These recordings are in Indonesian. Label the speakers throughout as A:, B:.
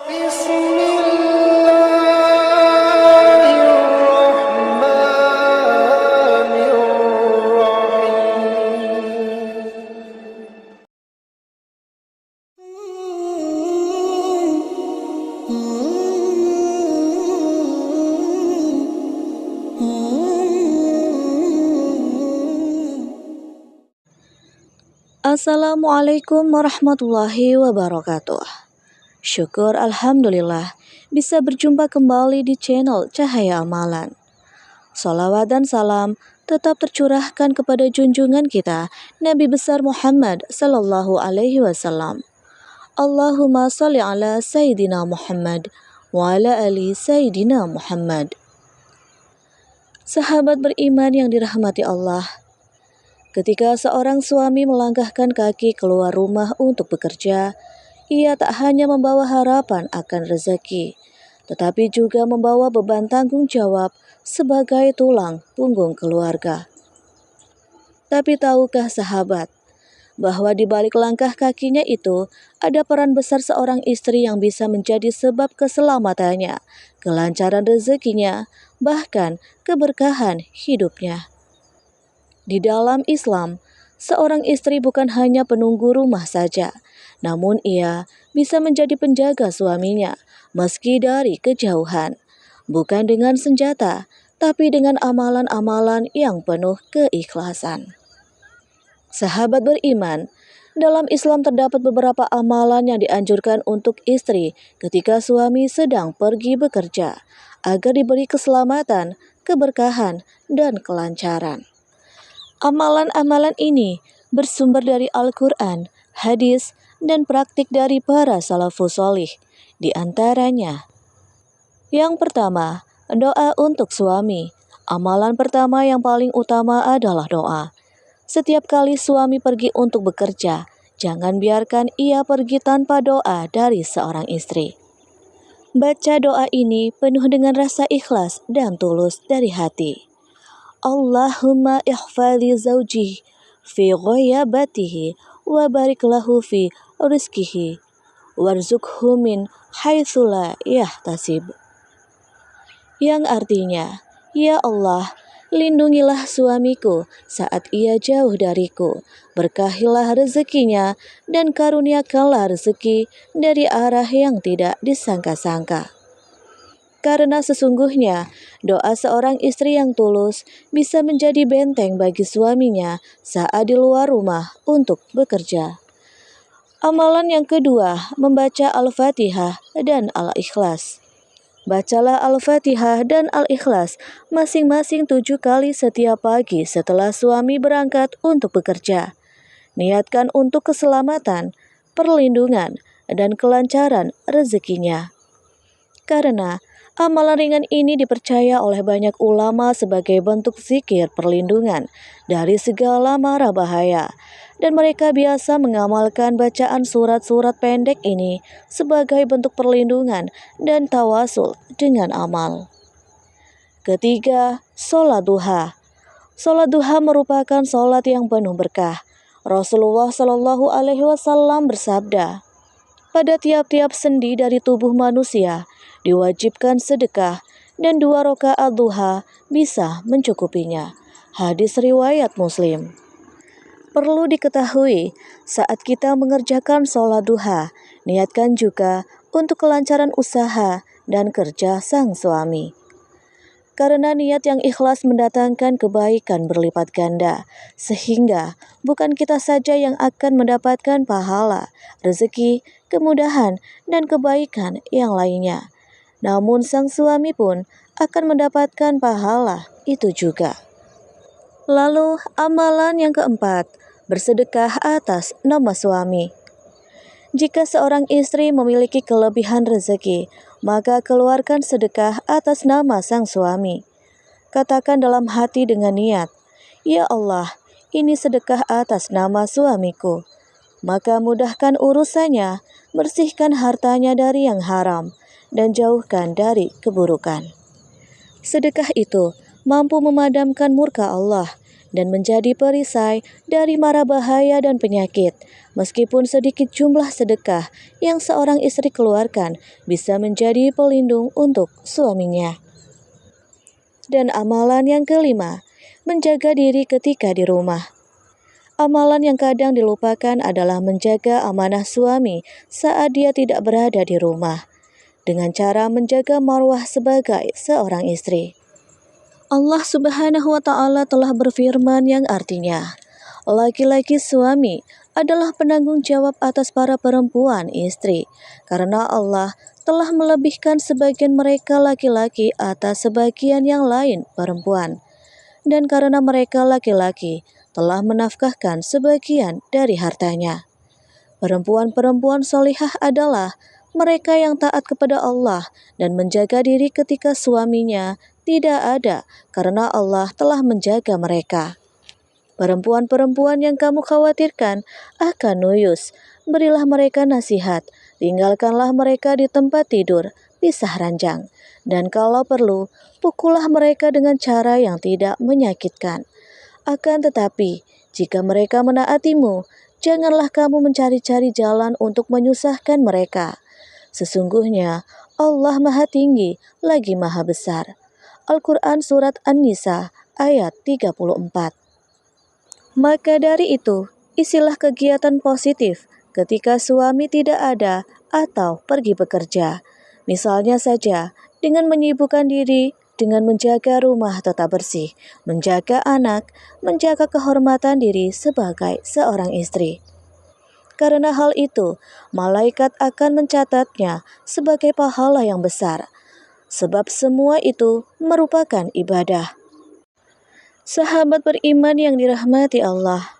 A: Bismillahirrahmanirrahim.
B: Assalamualaikum warahmatullahi wabarakatuh. Syukur alhamdulillah bisa berjumpa kembali di channel Cahaya Amalan. Salawat dan salam tetap tercurahkan kepada junjungan kita Nabi besar Muhammad sallallahu alaihi wasallam. Allahumma shalli ala Sayyidina Muhammad wa ala ali Sayyidina Muhammad. Sahabat beriman yang dirahmati Allah, ketika seorang suami melangkahkan kaki keluar rumah untuk bekerja, ia tak hanya membawa harapan akan rezeki, tetapi juga membawa beban tanggung jawab sebagai tulang punggung keluarga. Tapi tahukah sahabat, bahwa di balik langkah kakinya itu ada peran besar seorang istri yang bisa menjadi sebab keselamatannya, kelancaran rezekinya, bahkan keberkahan hidupnya. Di dalam Islam, seorang istri bukan hanya penunggu rumah saja, namun ia bisa menjadi penjaga suaminya meski dari kejauhan, bukan dengan senjata, tapi dengan amalan-amalan yang penuh keikhlasan. Sahabat beriman, dalam Islam terdapat beberapa amalan yang dianjurkan untuk istri ketika suami sedang pergi bekerja, agar diberi keselamatan, keberkahan, dan kelancaran. Amalan-amalan ini bersumber dari Al-Quran, hadis, dan praktik dari para salafus sholih. Di antaranya, yang pertama, doa untuk suami. Amalan pertama yang paling utama adalah doa. Setiap kali suami pergi untuk bekerja, jangan biarkan ia pergi tanpa doa dari seorang istri. Baca doa ini penuh dengan rasa ikhlas dan tulus dari hati. Allahumma ihfadhi zawji fi ghayabatihi wa barik lahu fi rizkihi warzuqhu min haitsu la yahtasib. Yang artinya, ya Allah, lindungilah suamiku saat ia jauh dariku, berkahilah rezekinya dan karuniakanlah rezeki dari arah yang tidak disangka-sangka. Karena sesungguhnya doa seorang istri yang tulus bisa menjadi benteng bagi suaminya saat di luar rumah untuk bekerja. Amalan yang kedua, membaca Al-Fatihah dan Al-Ikhlas. Bacalah Al-Fatihah dan Al-Ikhlas masing-masing 7 kali setiap pagi setelah suami berangkat untuk bekerja. Niatkan untuk keselamatan, perlindungan, dan kelancaran rezekinya. Karena amalan ringan ini dipercaya oleh banyak ulama sebagai bentuk zikir perlindungan dari segala mara bahaya, dan mereka biasa mengamalkan bacaan surat-surat pendek ini sebagai bentuk perlindungan dan tawasul dengan amal. Ketiga, sholat duha. Sholat duha merupakan sholat yang penuh berkah. Rasulullah Shallallahu Alaihi Wasallam bersabda, pada tiap-tiap sendi dari tubuh manusia diwajibkan sedekah dan 2 rakaat duha bisa mencukupinya. Hadis riwayat Muslim. Perlu diketahui, saat kita mengerjakan sholat duha, niatkan juga untuk kelancaran usaha dan kerja sang suami. Karena niat yang ikhlas mendatangkan kebaikan berlipat ganda, sehingga bukan kita saja yang akan mendapatkan pahala, rezeki, kemudahan, dan kebaikan yang lainnya, namun sang suami pun akan mendapatkan pahala itu juga. Lalu amalan yang keempat, bersedekah atas nama suami. Jika seorang istri memiliki kelebihan rezeki, maka keluarkan sedekah atas nama sang suami. Katakan dalam hati dengan niat, ya Allah, ini sedekah atas nama suamiku. Maka mudahkan urusannya, bersihkan hartanya dari yang haram, dan jauhkan dari keburukan. Sedekah itu mampu memadamkan murka Allah dan menjadi perisai dari mara bahaya dan penyakit. Meskipun sedikit jumlah sedekah yang seorang istri keluarkan bisa menjadi pelindung untuk suaminya. Dan amalan yang kelima, menjaga diri ketika di rumah. Amalan yang kadang dilupakan adalah menjaga amanah suami saat dia tidak berada di rumah, dengan cara menjaga marwah sebagai seorang istri. Allah Subhanahu wa Ta'ala telah berfirman yang artinya, laki-laki suami adalah penanggung jawab atas para perempuan istri, karena Allah telah melebihkan sebagian mereka laki-laki atas sebagian yang lain perempuan, dan karena mereka laki-laki telah menafkahkan sebagian dari hartanya. Perempuan-perempuan solihah adalah mereka yang taat kepada Allah dan menjaga diri ketika suaminya tidak ada, karena Allah telah menjaga mereka. Perempuan-perempuan yang kamu khawatirkan akan nuyus, berilah mereka nasihat, tinggalkanlah mereka di tempat tidur, pisah ranjang, dan kalau perlu, pukullah mereka dengan cara yang tidak menyakitkan. Akan tetapi, jika mereka menaatimu, janganlah kamu mencari-cari jalan untuk menyusahkan mereka. Sesungguhnya Allah Maha Tinggi lagi Maha Besar. Al-Quran Surat An-Nisa ayat 34. Maka dari itu, isilah kegiatan positif ketika suami tidak ada atau pergi bekerja. Misalnya saja, dengan menyibukkan diri dengan menjaga rumah tetap bersih, menjaga anak, menjaga kehormatan diri sebagai seorang istri. Karena hal itu, malaikat akan mencatatnya sebagai pahala yang besar, sebab semua itu merupakan ibadah. Sahabat beriman yang dirahmati Allah,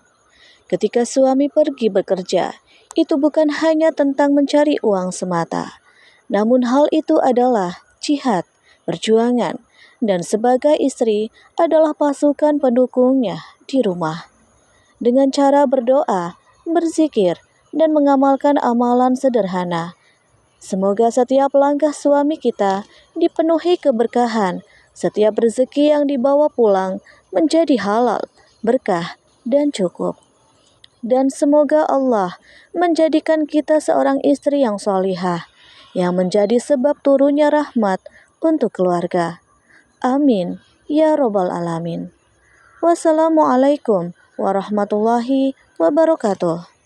B: ketika suami pergi bekerja, itu bukan hanya tentang mencari uang semata, namun hal itu adalah jihad, perjuangan, dan sebagai istri adalah pasukan pendukungnya di rumah. Dengan cara berdoa, berzikir, dan mengamalkan amalan sederhana, semoga setiap langkah suami kita dipenuhi keberkahan, setiap rezeki yang dibawa pulang menjadi halal, berkah, dan cukup. Dan semoga Allah menjadikan kita seorang istri yang solihah, yang menjadi sebab turunnya rahmat untuk keluarga. Amin, ya Robbal Alamin. Wassalamualaikum warahmatullahi wabarakatuh.